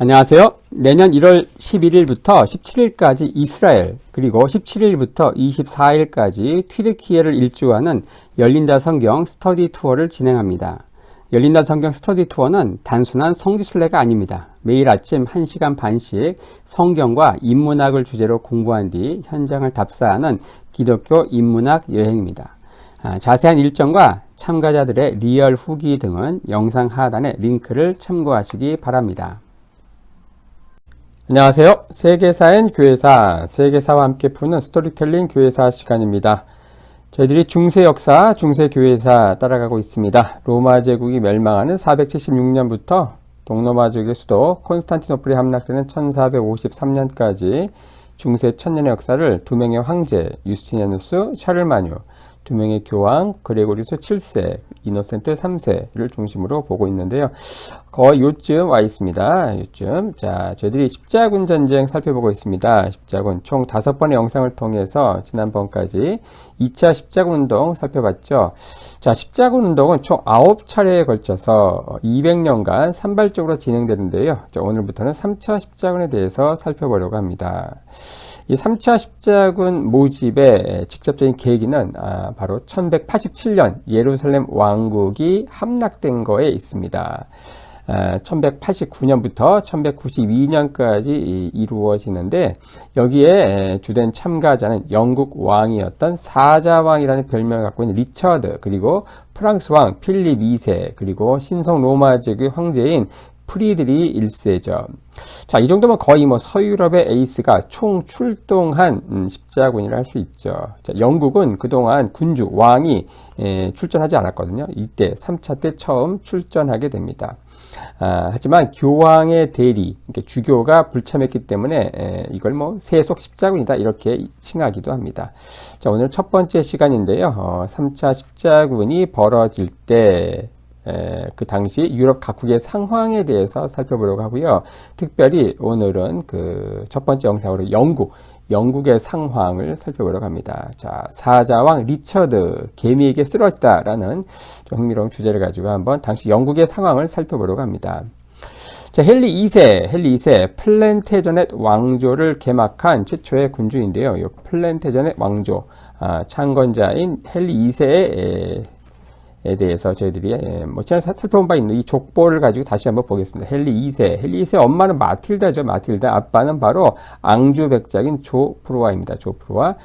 안녕하세요. 내년 1월 11일부터 17일까지 이스라엘, 그리고 17일부터 24일까지 튀르키예를 일주하는 열린다 성경 스터디 투어를 진행합니다. 열린다 성경 스터디 투어는 단순한 성지순례가 아닙니다. 매일 아침 1시간 반씩 성경과 인문학을 주제로 공부한 뒤 현장을 답사하는 기독교 인문학 여행입니다. 자세한 일정과 참가자들의 리얼 후기 등은 영상 하단의 링크를 참고하시기 바랍니다. 안녕하세요. 세계사엔 교회사, 세계사와 함께 푸는 스토리텔링 교회사 시간입니다. 저희들이 중세 역사, 중세 교회사 따라가고 있습니다. 로마 제국이 멸망하는 476년부터 동로마 제국의 수도 콘스탄티노플이 함락되는 1453년까지 중세 천년의 역사를 두 명의 황제, 유스티니아누스, 샤를마뉴, 두 명의 교황, 그레고리우스 7세, 이노센트 3세를 중심으로 보고 있는데요. 거의 요쯤 와 있습니다. 요쯤. 자, 저희들이 십자군 전쟁 살펴보고 있습니다. 십자군 총 5번의 영상을 통해서 지난번까지 2차 십자군 운동 살펴봤죠. 자, 십자군 운동은 총 9차례에 걸쳐서 200년간 산발적으로 진행되는데요. 자, 오늘부터는 3차 십자군에 대해서 살펴보려고 합니다. 이 3차 십자군 모집의 직접적인 계기는 바로 1187년 예루살렘 왕국이 함락된 거에 있습니다. 1189년부터 1192년까지 이루어지는데 여기에 주된 참가자는 영국 왕이었던 사자왕이라는 별명을 갖고 있는 리처드, 그리고 프랑스 왕 필립 2세, 그리고 신성 로마 제국의 황제인 프리드리 1세죠. 자, 이 정도면 거의 서유럽의 에이스가 총 출동한 십자군이라 할 수 있죠. 자, 영국은 그동안 군주, 왕이 출전하지 않았거든요. 이때 3차 때 처음 출전하게 됩니다. 하지만 교황의 대리, 그러니까 주교가 불참했기 때문에 이걸 세속 십자군이다 이렇게 칭하기도 합니다. 자, 오늘 첫 번째 시간인데요. 3차 십자군이 벌어질 때 그 당시 유럽 각국의 상황에 대해서 살펴보려고 하고요. 특별히 오늘은 그 첫 번째 영상으로 영국의 상황을 살펴보려고 합니다. 자, 사자왕 리처드 개미에게 쓰러지다라는 좀 흥미로운 주제를 가지고 한번 당시 영국의 상황을 살펴보려고 합니다. 자, 헨리 2세 플랜테저넷 왕조를 개막한 최초의 군주인데요. 이 플랜테저넷 왕조 창건자인 헨리 2세의 에 대해서 저희들이 지난 살펴본 바 있는 이 족보를 가지고 다시 한번 보겠습니다. 헨리 2세 엄마는 마틸다죠. 마틸다. 아빠는 바로 앙주 백작인 조프루아입니다. 조프루아.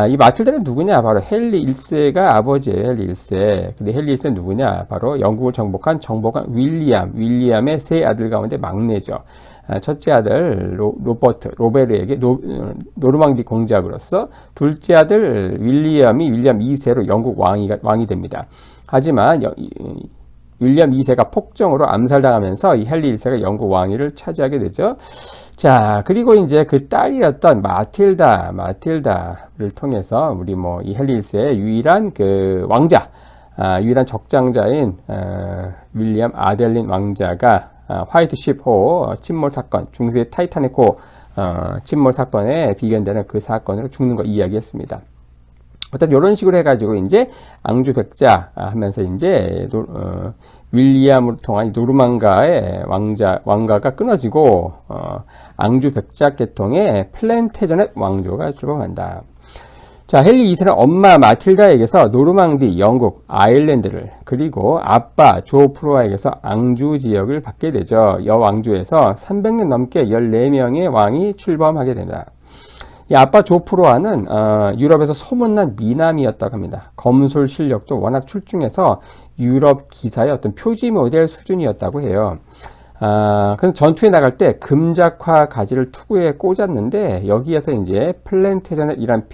이 마틸다는 누구냐? 바로 헨리 1세가 아버지예요. 헨리 1세. 근데 헨리 1세는 누구냐? 바로 영국을 정복한 정복한 윌리엄의 세 아들 가운데 막내죠. 첫째 아들 로베르에게 노르망디 공작으로서, 둘째 아들 윌리엄 2세로 영국 왕이 됩니다. 하지만 윌리엄 2세가 폭정으로 암살당하면서 이 헨리 1세가 영국 왕위를 차지하게 되죠. 자, 그리고 이제 그 딸이었던 마틸다를 통해서 우리 이 헨리 1세의 유일한 그 왕자, 유일한 적장자인 윌리엄 아델린 왕자가 화이트쉽호 침몰 사건, 중세 타이타닉호 침몰 사건에 비견되는 그 사건으로 죽는 거 이야기했습니다. 어떤 이런 식으로 해가지고 이제 앙주 백자 하면서 이제 윌리엄으로 통한 노르망가의 왕가가 끊어지고 앙주 백자 계통의 플랜테저넷 왕조가 출범한다. 자, 헨리 2세는 엄마 마틸다에게서 노르망디, 영국, 아일랜드를, 그리고 아빠 조프루아에게서 앙주 지역을 받게 되죠. 여왕조에서 300년 넘게 14명의 왕이 출범하게 됩니다. 이 아빠 조프루아는 유럽에서 소문난 미남이었다고 합니다. 검술 실력도 워낙 출중해서 유럽 기사의 어떤 표지 모델 수준이었다고 해요. 그럼 전투에 나갈 때 금작화 가지를 투구에 꽂았는데 여기에서 이제 플랜테저넷이란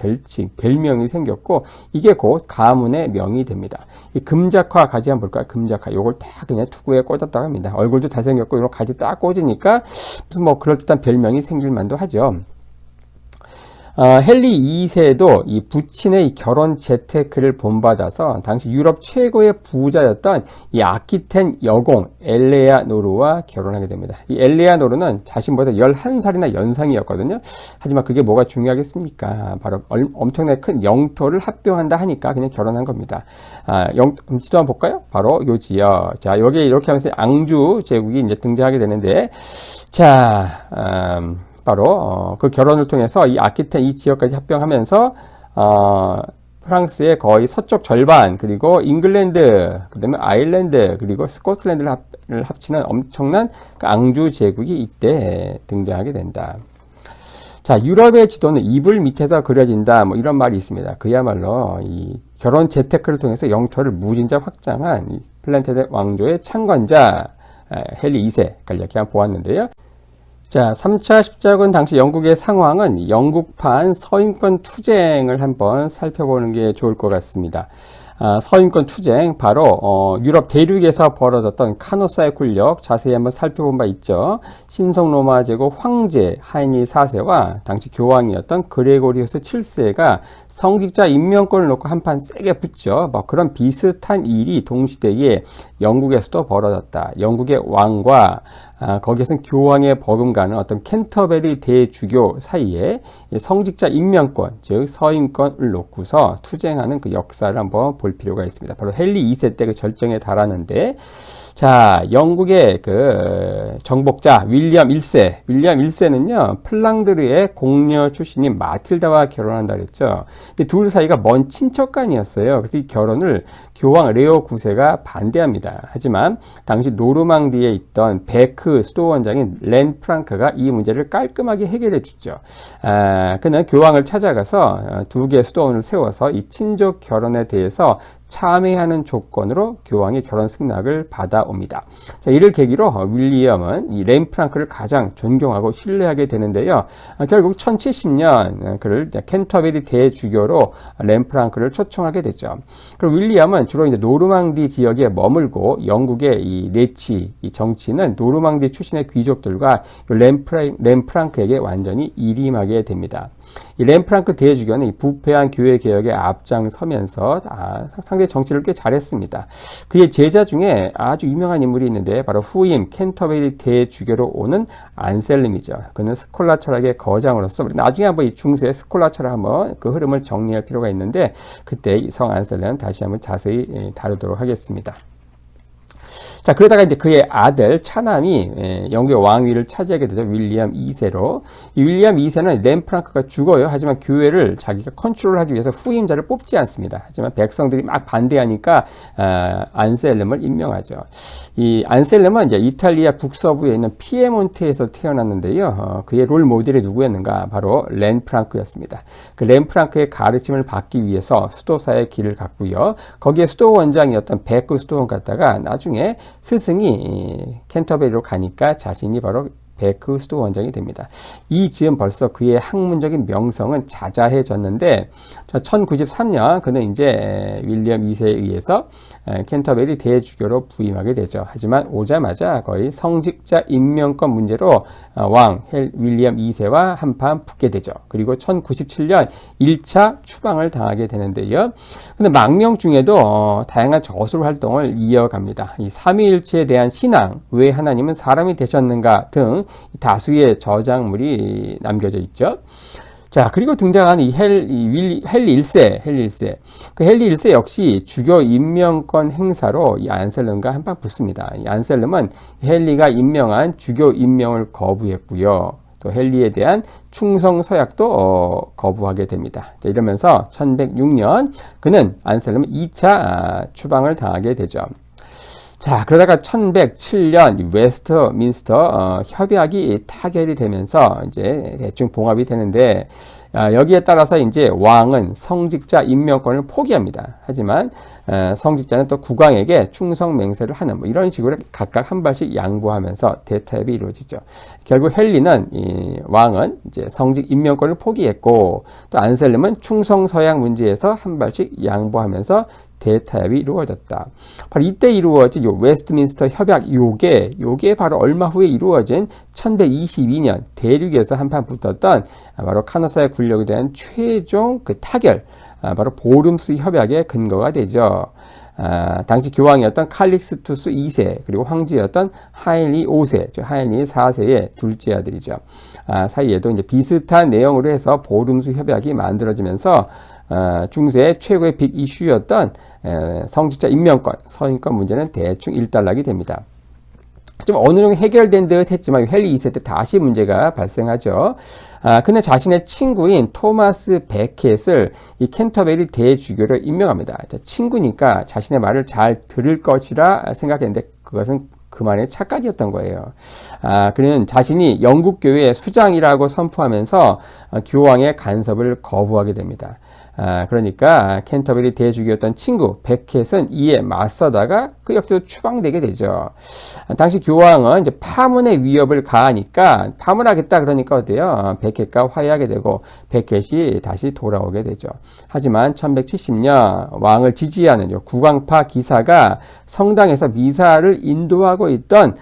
별명이 생겼고, 이게 곧 가문의 명이 됩니다. 이 금작화 가지 한번 볼까요? 금작화. 요걸 딱 그냥 투구에 꽂았다고 합니다. 얼굴도 잘생겼고 이런 가지 딱 꽂으니까 무슨 그럴듯한 별명이 생길 만도 하죠. 헨리 2세도 이 부친의 이 결혼 재테크를 본받아서 당시 유럽 최고의 부자였던 이 아키텐 여공 엘레아노르와 결혼하게 됩니다. 이 엘레아노르는 자신보다 11살이나 연상이었거든요. 하지만 그게 뭐가 중요하겠습니까? 바로 엄청나게 큰 영토를 합병한다 하니까 그냥 결혼한 겁니다. 지도 한번 볼까요? 바로 요 지역. 자, 여기 이렇게 하면서 앙주 제국이 이제 등장하게 되는데, 자, 바로 그 결혼을 통해서 이 아키텐 이 지역까지 합병하면서 프랑스의 거의 서쪽 절반, 그리고 잉글랜드, 그 다음에 아일랜드, 그리고 스코틀랜드를 합치는 엄청난 그 앙주 제국이 이때 등장하게 된다. 자, 유럽의 지도는 이불 밑에서 그려진다, 뭐 이런 말이 있습니다. 그야말로 이 결혼 재테크를 통해서 영토를 무진자 확장한 이 플란테드 왕조의 창건자 헨리 2세 간략히 한번 보았는데요. 자, 3차 십자군 당시 영국의 상황은 영국판 서인권 투쟁을 한번 살펴보는 게 좋을 것 같습니다. 서인권 투쟁, 바로 유럽 대륙에서 벌어졌던 카노사의 굴력 자세히 한번 살펴본 바 있죠. 신성 로마 제국 황제 하이니 4세와 당시 교황이었던 그레고리우스 7세가 성직자 임명권을 놓고 한판 세게 붙죠. 뭐 그런 비슷한 일이 동시대에 영국에서도 벌어졌다. 영국의 왕과 거기에서는 교황에 버금가는 어떤 캔터베리 대주교 사이에 성직자 임명권, 즉 서인권을 놓고서 투쟁하는 그 역사를 한번 볼 필요가 있습니다. 바로 헨리 2세 때 그 절정에 달하는데, 자, 영국의 그 정복자 윌리엄 1세. 윌리엄 1세는요, 플랑드르의 공녀 출신인 마틸다와 결혼한다 그랬죠. 근데 둘 사이가 먼 친척간이었어요. 그래서 이 결혼을 교황 레오 9세가 반대합니다. 하지만 당시 노르망디에 있던 베크 수도원장인 렌 프랑크가 이 문제를 깔끔하게 해결해 주죠. 그는 교황을 찾아가서 두 개의 수도원을 세워서 이 친족 결혼에 대해서 참여하는 조건으로 교황의 결혼 승낙을 받아옵니다. 자, 이를 계기로 윌리엄은 이 렌 프랑크를 가장 존경하고 신뢰하게 되는데요. 결국 1070년 그를 캔터베리 대주교로 렌 프랑크를 초청하게 되죠. 그리고 윌리엄은 주로 이제 노르망디 지역에 머물고 영국의 이 내치, 이 정치는 노르망디 출신의 귀족들과 렌 프랑크에게 완전히 일임하게 됩니다. 이 렌 프랑크 대주교는 이 부패한 교회 개혁에 앞장서면서 상당히 정치를 꽤 잘했습니다. 그의 제자 중에 아주 유명한 인물이 있는데 바로 후임 캔터베리 대주교로 오는 안셀름이죠. 그는 스콜라 철학의 거장으로서 나중에 한번 이 중세 스콜라 철학 한번 그 흐름을 정리할 필요가 있는데 그때 이 성 안셀름 다시 한번 자세히 다루도록 하겠습니다. 자, 그러다가 이제 그의 아들 차남이 영국의 왕위를 차지하게 되죠. 윌리엄 2세로. 이 윌리엄 2세는 렌 프랑크가 죽어요. 하지만 교회를 자기가 컨트롤하기 위해서 후임자를 뽑지 않습니다. 하지만 백성들이 막 반대하니까 안셀름을 임명하죠. 이 안셀름은 이제 이탈리아 북서부에 있는 피에몬테에서 태어났는데요. 그의 롤 모델이 누구였는가? 바로 렌 프랑크였습니다. 그 렌 프랑크의 가르침을 받기 위해서 수도사의 길을 갔고요. 거기에 수도원장이었던 베크 수도원 갔다가 나중에 스승이 캔터베리로 가니까 자신이 바로 베크 수도원장이 됩니다. 이 즈음 벌써 그의 학문적인 명성은 자자해졌는데 1093년 그는 이제 윌리엄 2세에 의해서 캔터베리 대주교로 부임하게 되죠. 하지만 오자마자 거의 성직자 임명권 문제로 왕 윌리엄 2세와 한판 붙게 되죠. 그리고 1097년 1차 추방을 당하게 되는데요. 근데 망명 중에도 다양한 저술 활동을 이어갑니다. 이 삼위일체에 대한 신앙, 왜 하나님은 사람이 되셨는가 등 다수의 저작물이 남겨져 있죠. 자, 그리고 등장한 이 헨리 1세. 그 헨리 1세 역시 주교 임명권 행사로 이 안셀름과 한판 붙습니다. 이 안셀름은 헨리가 임명한 주교 임명을 거부했고요. 또 헨리에 대한 충성 서약도 거부하게 됩니다. 자, 이러면서 1106년 그는 안셀름 2차 추방을 당하게 되죠. 자, 그러다가 1107년 웨스트민스터 협약이 타결이 되면서 이제 대충 봉합이 되는데 여기에 따라서 이제 왕은 성직자 임명권을 포기합니다. 하지만 성직자는 또 국왕에게 충성 맹세를 하는 뭐 이런 식으로 각각 한 발씩 양보하면서 대타협이 이루어지죠. 결국 헨리는 왕은 이제 성직 임명권을 포기했고 또 안셀름은 충성 서약 문제에서 한 발씩 양보하면서 대타협이 이루어졌다. 바로 이때 이루어진 요 웨스트민스터 협약 요게 바로 얼마 후에 이루어진 1122년 대륙에서 한판 붙었던 바로 카노사의 군력에 대한 최종 그 타결, 바로 보름스 협약의 근거가 되죠. 당시 교황이었던 칼릭스투스 2세 그리고 황제였던 하인리 5세, 즉 하인리 4세의 둘째 아들이죠. 사이에도 이제 비슷한 내용으로 해서 보름스 협약이 만들어지면서 중세 최고의 빅 이슈였던 성직자 임명권, 서인권 문제는 대충 일단락이 됩니다. 좀 어느 정도 해결된 듯 했지만 헨리 2세 때 다시 문제가 발생하죠. 그는 자신의 친구인 토마스 베켓을 이 캔터베리 대주교로 임명합니다. 친구니까 자신의 말을 잘 들을 것이라 생각했는데 그것은 그만의 착각이었던 거예요. 그는 자신이 영국 교회의 수장이라고 선포하면서 교황의 간섭을 거부하게 됩니다. 그러니까 캔터베리 대주교였던 친구 베켓은 이에 맞서다가 그 역시도 추방되게 되죠. 당시 교황은 이제 파문의 위협을 가하니까 파문하겠다 그러니까 어때요? 베켓과 화해하게 되고 베켓이 다시 돌아오게 되죠. 하지만 1170년 왕을 지지하는 국왕파 기사가 성당에서 미사를 인도하고 있던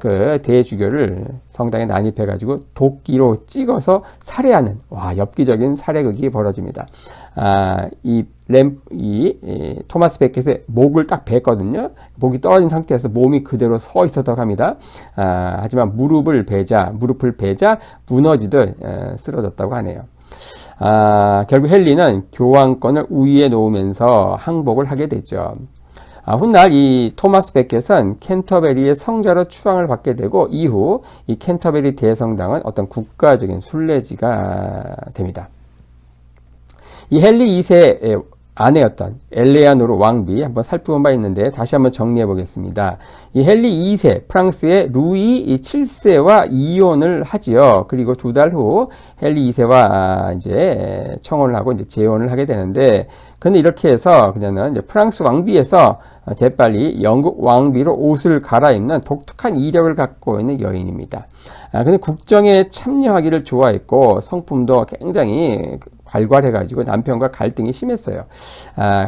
그 대주교를 성당에 난입해가지고 도끼로 찍어서 살해하는 엽기적인 살해극이 벌어집니다. 이 토마스 베켓의 목을 딱 뱄거든요. 목이 떨어진 상태에서 몸이 그대로 서 있었다고 합니다. 하지만 무릎을 베자 무너지듯 쓰러졌다고 하네요. 결국 헨리는 교황권을 우위에 놓으면서 항복을 하게 되죠. 훗날 이 토마스 베켓은 캔터베리의 성자로 추앙을 받게 되고 이후 이 캔터베리 대성당은 어떤 국가적인 순례지가 됩니다. 이 헨리 2세의 아내였던 엘레아노르 왕비 한번 살펴본 바 있는데 다시 한번 정리해 보겠습니다. 이 헨리 2세 프랑스의 루이 7세와 이혼을 하지요. 그리고 두 달 후 헨리 2세와 이제 청혼을 하고 이제 재혼을 하게 되는데 근데 이렇게 해서 그녀는 이제 프랑스 왕비에서 재빨리 영국 왕비로 옷을 갈아입는 독특한 이력을 갖고 있는 여인입니다. 근데 국정에 참여하기를 좋아했고 성품도 굉장히 괄괄해가지고 남편과 갈등이 심했어요.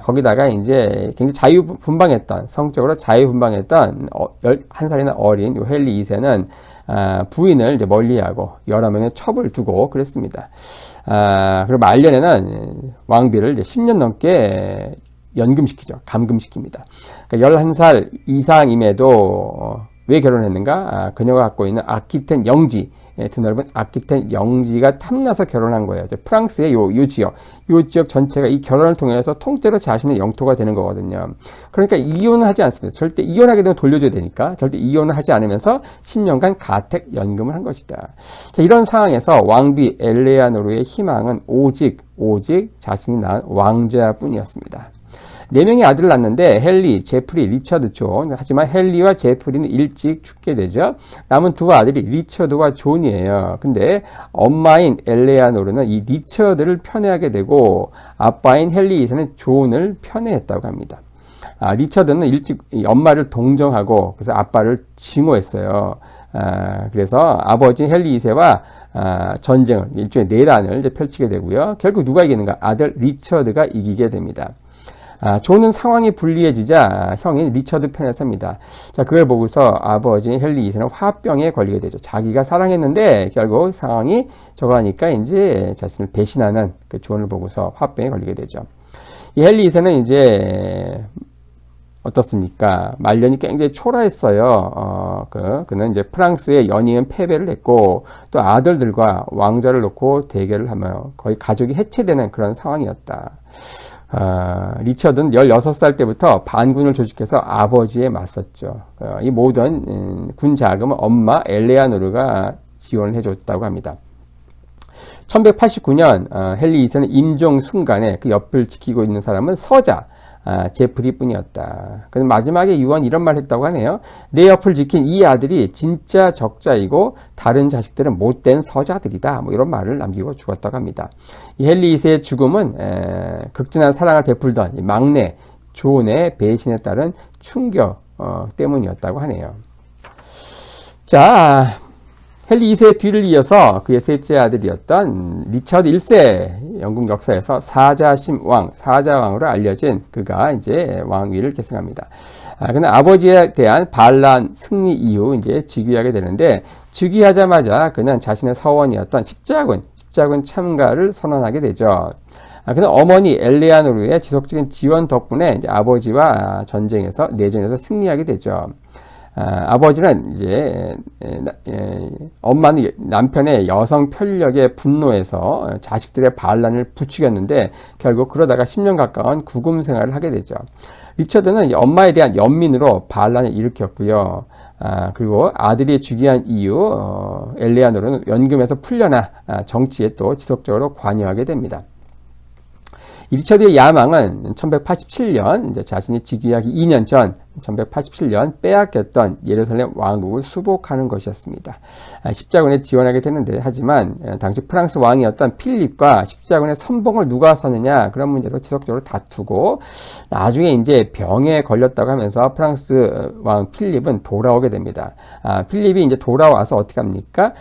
거기다가 이제 굉장히 자유분방했던, 성적으로 자유분방했던 11살이나 어린 헨리 2세는 부인을 이제 멀리하고 여러 명의 첩을 두고 그랬습니다. 그리고 말년에는 왕비를 이제 10년 넘게 연금시키죠. 감금시킵니다. 그러니까 11살 이상임에도 왜 결혼했는가? 그녀가 갖고 있는 아키텐 영지, 드넓은 아키텐 영지가 탐나서 결혼한 거예요. 프랑스의 요 지역 전체가 이 결혼을 통해서 통째로 자신의 영토가 되는 거거든요. 그러니까 이혼은 하지 않습니다. 절대 이혼하게 되면 돌려줘야 되니까 절대 이혼을 하지 않으면서 10년간 가택 연금을 한 것이다. 자, 이런 상황에서 왕비 엘레아노르의 희망은 오직 자신이 낳은 왕자뿐이었습니다. 4명의 아들을 낳았는데 헨리, 제프리, 리처드, 존. 하지만 헨리와 제프리는 일찍 죽게 되죠. 남은 두 아들이 리처드와 존이에요. 근데 엄마인 엘레아노르는 이 리처드를 편애하게 되고 아빠인 헨리 2세는 존을 편애했다고 합니다. 리처드는 일찍 엄마를 동정하고 그래서 아빠를 증오했어요. 그래서 아버지인 헨리 2세와 전쟁을 일종의 내란을 이제 펼치게 되고요. 결국 누가 이기는가? 아들 리처드가 이기게 됩니다. 존은 상황이 불리해지자 형인 리처드 편에 섭니다. 자, 그걸 보고서 아버지인 헨리 2세는 화병에 걸리게 되죠. 자기가 사랑했는데 결국 상황이 저거하니까 이제 자신을 배신하는 그 존을 보고서 화병에 걸리게 되죠. 이 헨리 2세는 이제 어떻습니까? 말년이 굉장히 초라했어요. 그는 이제 프랑스의 연이은 패배를 했고 또 아들들과 왕좌를 놓고 대결을 하며 거의 가족이 해체되는 그런 상황이었다. 리처드는 16살 때부터 반군을 조직해서 아버지에 맞섰죠. 이 모든 군 자금은 엄마 엘레아노르가 지원을 해줬다고 합니다. 1189년 헨리 2세는 임종 순간에 그 옆을 지키고 있는 사람은 서자 제프리 뿐이었다. 그는 마지막에 유언 이런 말 했다고 하네요. 내 옆을 지킨 이 아들이 진짜 적자이고 다른 자식들은 못된 서자들이다. 뭐 이런 말을 남기고 죽었다고 합니다. 이 헨리 2세의 죽음은 극진한 사랑을 베풀던 이 막내 존의 배신에 따른 충격 때문이었다고 하네요. 자, 헨리 2세의 뒤를 이어서 그의 셋째 아들이었던 리처드 1세, 영국 역사에서 사자심 왕, 사자왕으로 알려진 그가 이제 왕위를 계승합니다. 그는 아버지에 대한 반란 승리 이후 이제 즉위하게 되는데, 즉위하자마자 그는 자신의 서원이었던 십자군 참가를 선언하게 되죠. 그는 어머니 엘레아노르의 지속적인 지원 덕분에 이제 아버지와 내전에서 승리하게 되죠. 아버지는 이제 엄마는 남편의 여성 편력에 분노해서 자식들의 반란을 부추겼는데, 결국 그러다가 10년 가까운 구금 생활을 하게 되죠. 리처드는 엄마에 대한 연민으로 반란을 일으켰고요. 그리고 아들이 즉위한 이후 엘레아노르는 연금에서 풀려나 정치에 또 지속적으로 관여하게 됩니다. 리처드의 야망은 1187년 이제 자신이 즉위하기 2년 전 1187년 빼앗겼던 예루살렘 왕국을 수복하는 것이었습니다. 십자군에 지원하게 되는데, 하지만 당시 프랑스 왕이었던 필립과 십자군의 선봉을 누가 서느냐, 그런 문제로 지속적으로 다투고, 나중에 이제 병에 걸렸다고 하면서 프랑스 왕 필립은 돌아오게 됩니다. 필립이 이제 돌아와서 어떻게 합니까?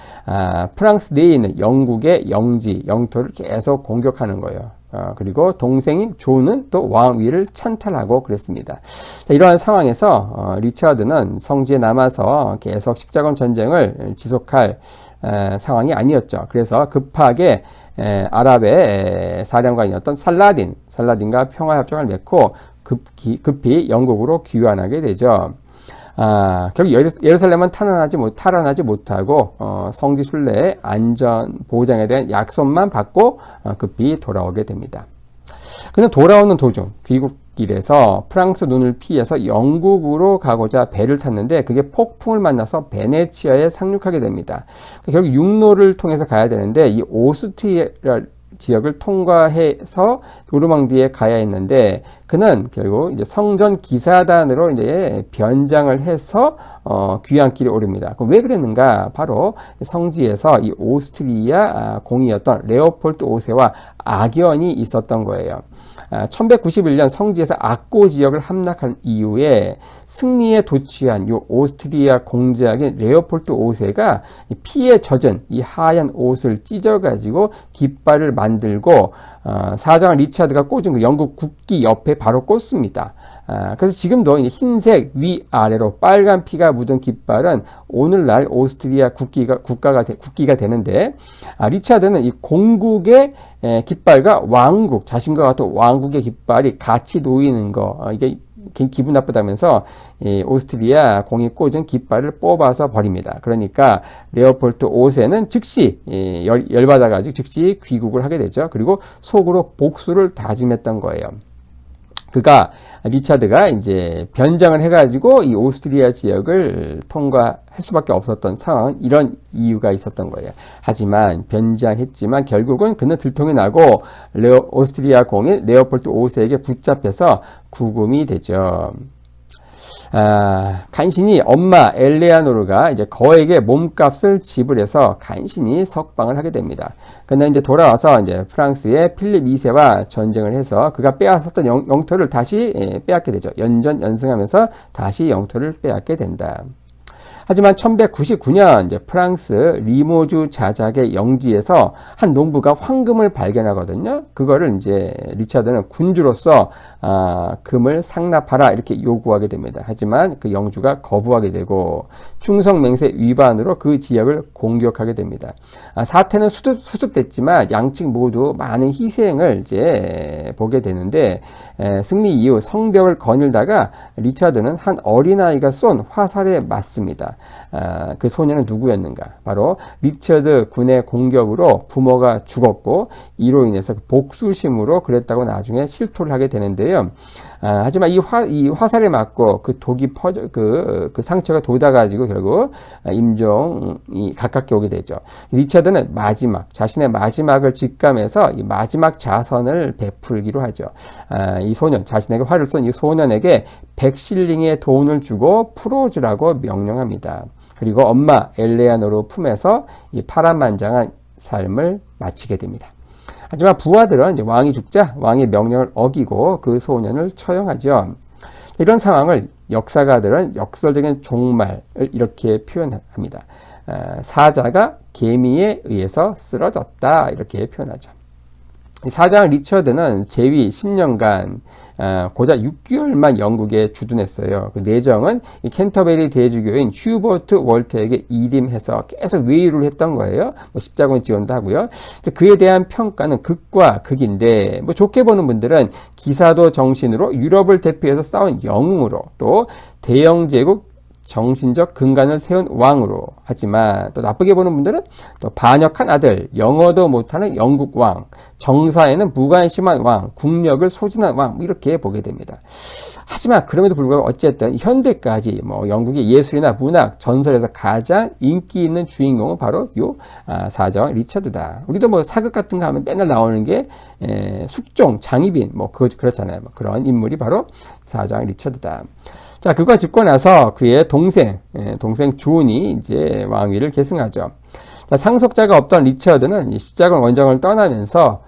프랑스 내에 있는 영국의 영토를 계속 공격하는 거예요. 그리고 동생인 존은 또 왕위를 찬탈하고 그랬습니다. 이러한 상황에서 리처드는 성지에 남아서 계속 십자군 전쟁을 지속할 상황이 아니었죠. 그래서 급하게 아랍의 사령관이었던 살라딘과 평화협정을 맺고 급히 영국으로 귀환하게 되죠. 결국 예루살렘은 탈환하지 못하고 성지 순례의 안전 보장에 대한 약속만 받고 급히 돌아오게 됩니다. 그는 돌아오는 도중 귀국길에서 프랑스 눈을 피해서 영국으로 가고자 배를 탔는데, 그게 폭풍을 만나서 베네치아에 상륙하게 됩니다. 결국 육로를 통해서 가야 되는데, 이 오스트리아 지역을 통과해서 노르망디에 가야 했는데, 그는 결국 이제 성전 기사단으로 이제 변장을 해서 귀환길에 오릅니다. 그럼 왜 그랬는가? 바로 성지에서 이 오스트리아 공이었던 레오폴드 5세와 악연이 있었던 거예요. 1191년 성지에서 악고 지역을 함락한 이후에 승리에 도취한 이 오스트리아 공작인 레오폴드 5세가 피에 젖은 이 하얀 옷을 찢어가지고 깃발을 만들고 사장은 리차드가 꽂은 그 영국 국기 옆에 바로 꽂습니다. 그래서 지금도 흰색 위아래로 빨간 피가 묻은 깃발은 오늘날 오스트리아 국기가 되는데, 리차드는 이 공국의 깃발과 자신과 같은 왕국의 깃발이 같이 놓이는 거, 이게 기분 나쁘다면서 오스트리아 공이 꽂은 깃발을 뽑아서 버립니다. 그러니까 레오폴드 5세는 즉시 열받아가지고 즉시 귀국을 하게 되죠. 그리고 속으로 복수를 다짐했던 거예요. 리차드가 이제 변장을 해가지고 이 오스트리아 지역을 통과할 수밖에 없었던 상황은 이런 이유가 있었던 거예요. 하지만 변장했지만 결국은 그는 들통이 나고 오스트리아 공인 레오폴드 5세에게 붙잡혀서 구금이 되죠. 간신히 엄마 엘레아노르가 이제 거액의 몸값을 지불해서 간신히 석방을 하게 됩니다. 그는 이제 돌아와서 이제 프랑스의 필립 2세와 전쟁을 해서 그가 빼앗았던 영토를 다시 빼앗게 되죠. 연전연승하면서 다시 영토를 빼앗게 된다. 하지만 1199년 이제 프랑스 리모주 자작의 영지에서 한 농부가 황금을 발견하거든요. 그거를 이제 리차드는 군주로서 금을 상납하라 이렇게 요구하게 됩니다. 하지만 그 영주가 거부하게 되고 충성맹세 위반으로 그 지역을 공격하게 됩니다. 사태는 수습됐지만 양측 모두 많은 희생을 이제 보게 되는데, 승리 이후 성벽을 거닐다가 리차드는 한 어린아이가 쏜 화살에 맞습니다. 그 소녀는 누구였는가? 바로 리처드 군의 공격으로 부모가 죽었고, 이로 인해서 복수심으로 그랬다고 나중에 실토를 하게 되는데요. 하지만 이 화살에 맞고 그 독이 그 상처가 돋아가지고 결국 임종이 가깝게 오게 되죠. 리처드는 자신의 마지막을 직감해서 이 마지막 자선을 베풀기로 하죠. 자신에게 활을 쏜 이 소년에게 100실링의 돈을 주고 풀어주라고 명령합니다. 그리고 엄마 엘레아노르 품에서 이 파란만장한 삶을 마치게 됩니다. 하지만 부하들은 이제 왕이 죽자 왕의 명령을 어기고 그 소년을 처형하죠. 이런 상황을 역사가들은 역설적인 종말을 이렇게 표현합니다. 사자가 개미에 의해서 쓰러졌다 이렇게 표현하죠. 사장 리처드는 재위 10년간 고작 6개월만 영국에 주둔했어요. 그 내정은 이 캔터베리 대주교인 휴버트 월터에게 이임해서 계속 외유를 했던 거예요. 뭐 십자군 지원도 하고요. 그에 대한 평가는 극과 극인데, 뭐 좋게 보는 분들은 기사도 정신으로 유럽을 대표해서 싸운 영웅으로, 또 대영 제국 정신적 근간을 세운 왕으로, 하지만 또 나쁘게 보는 분들은 또 반역한 아들, 영어도 못하는 영국 왕, 정사에는 무관심한 왕, 국력을 소진한 왕, 이렇게 보게 됩니다. 하지만 그럼에도 불구하고 어쨌든 현대까지 뭐 영국의 예술이나 문학, 전설에서 가장 인기 있는 주인공은 바로 요 사자왕 리처드다. 우리도 뭐 사극 같은 거 하면 맨날 나오는 게 숙종, 장희빈 뭐 그렇잖아요. 뭐 그런 인물이 바로 사자왕 리처드다. 자, 그가 죽고 나서 그의 동생 존이 이제 왕위를 계승하죠. 자, 상속자가 없던 리처드는 이 십자군 원정을 떠나면서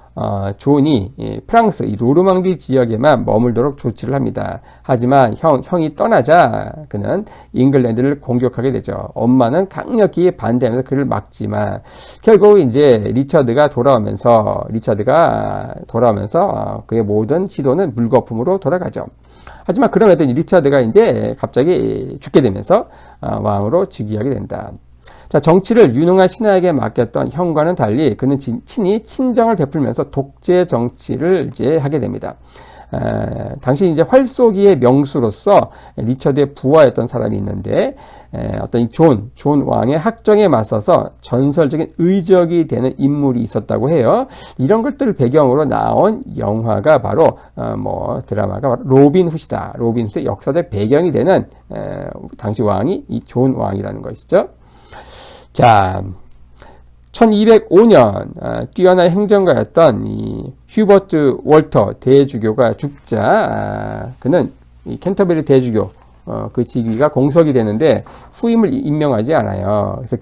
존이 프랑스 이 노르망디 지역에만 머물도록 조치를 합니다. 하지만 형이 떠나자 그는 잉글랜드를 공격하게 되죠. 엄마는 강력히 반대하면서 그를 막지만 결국 이제 리처드가 돌아오면서 그의 모든 시도는 물거품으로 돌아가죠. 하지만 그럼에도 리처드가 이제 갑자기 죽게 되면서 왕으로 즉위하게 된다. 자, 정치를 유능한 신하에게 맡겼던 형과는 달리 그는 친히 친정을 베풀면서 독재 정치를 이제 하게 됩니다. 당시 이제 활쏘기의 명수로서 리처드의 부하였던 사람이 있는데, 어떤 이 존 왕의 학정에 맞서서 전설적인 의적이 되는 인물이 있었다고 해요. 이런 것들을 배경으로 나온 영화가 바로 드라마가 바로 로빈 훗이다. 로빈 훗의 역사적 배경이 되는 당시 왕이 이 존 왕이라는 것이죠. 자, 1205년 뛰어난 행정가였던 이 휴버트 월터 대주교가 죽자 그는 이 캔터베리 대주교 그 직위가 공석이 되는데 후임을 임명하지 않아요. 그래서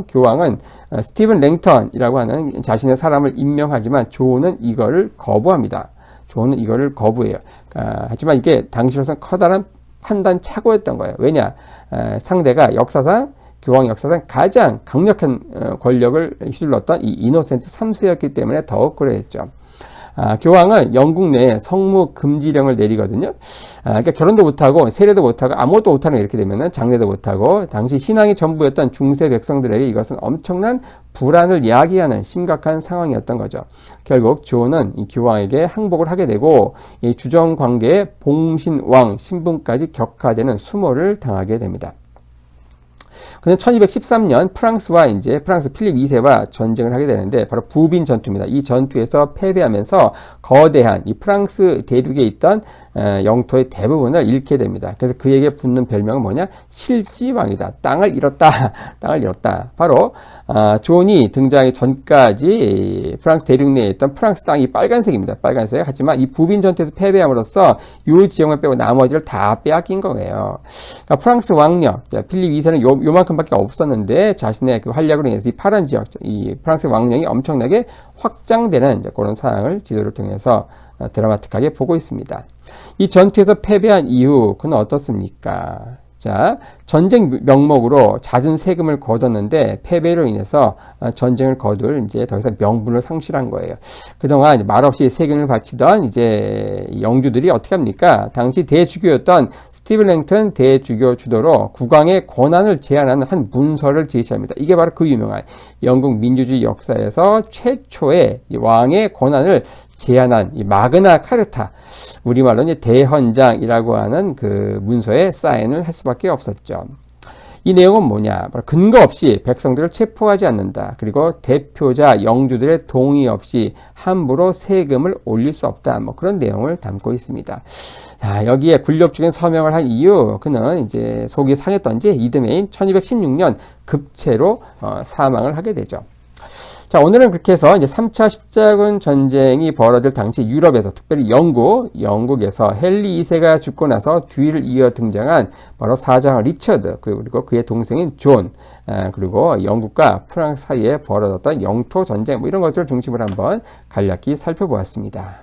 교황은 스티븐 랭턴이라고 하는 자신의 사람을 임명하지만 존은 이거를 거부합니다. 존은 이거를 거부해요. 하지만 이게 당시로서는 커다란 판단 착오였던 거예요. 왜냐? 상대가 교황 역사상 가장 강력한 권력을 휘둘렀던 이 이노센트 3세였기 때문에 더욱 그랬죠. 교황은 영국 내에 성무 금지령을 내리거든요. 그러니까 결혼도 못하고 세례도 못하고 아무것도 못하는 이렇게 되면은 장례도 못하고, 당시 신앙이 전부였던 중세 백성들에게 이것은 엄청난 불안을 야기하는 심각한 상황이었던 거죠. 결국 존은 이 교황에게 항복을 하게 되고 이 주정 관계의 봉신왕 신분까지 격하되는 수모를 당하게 됩니다. 그는 1213년 프랑스 필립 2세와 전쟁을 하게 되는데 바로 부빈 전투입니다. 이 전투에서 패배하면서 거대한 이 프랑스 대륙에 있던 영토의 대부분을 잃게 됩니다. 그래서 그에게 붙는 별명은 뭐냐? 실지왕이다. 땅을 잃었다. 바로 존이 등장하기 전까지 프랑스 대륙 내에 있던 프랑스 땅이 빨간색입니다. 빨간색. 하지만 이 부빈 전투에서 패배함으로써 요 지역만 빼고 나머지를 다 빼앗긴 거예요. 그러니까 프랑스 왕력, 필립 2세는 요만큼밖에 없었는데 자신의 그 활약으로 인해서 이 파란 지역, 이 프랑스 왕령이 엄청나게 확장되는 그런 상황을 지도를 통해서 드라마틱하게 보고 있습니다. 이 전투에서 패배한 이후 그는 어떻습니까? 자, 전쟁 명목으로 잦은 세금을 거뒀는데 패배로 인해서 전쟁을 거둘 이제 더 이상 명분을 상실한 거예요. 그동안 말없이 세금을 바치던 이제 영주들이 어떻게 합니까? 당시 대주교였던 스티븐 랭턴 대주교 주도로 국왕의 권한을 제한하는 한 문서를 제시합니다. 이게 바로 그 유명한 영국 민주주의 역사에서 최초의 왕의 권한을 제한한 이 마그나 카르타, 우리말로 이제 대헌장이라고 하는 그 문서에 사인을 할 수밖에 없었죠. 이 내용은 뭐냐? 바로 근거 없이 백성들을 체포하지 않는다. 그리고 대표자 영주들의 동의 없이 함부로 세금을 올릴 수 없다. 뭐 그런 내용을 담고 있습니다. 여기에 굴욕적인 서명을 한 이유, 그는 이제 속이 상했던지 이듬해인 1216년 급체로 사망을 하게 되죠. 자, 오늘은 그렇게 해서 이제 3차 십자군 전쟁이 벌어질 당시 유럽에서, 특별히 영국에서 헨리 2세가 죽고 나서 뒤를 이어 등장한 바로 사자왕 리처드, 그리고 그의 동생인 존, 그리고 영국과 프랑스 사이에 벌어졌던 영토 전쟁, 뭐 이런 것들을 중심으로 한번 간략히 살펴보았습니다.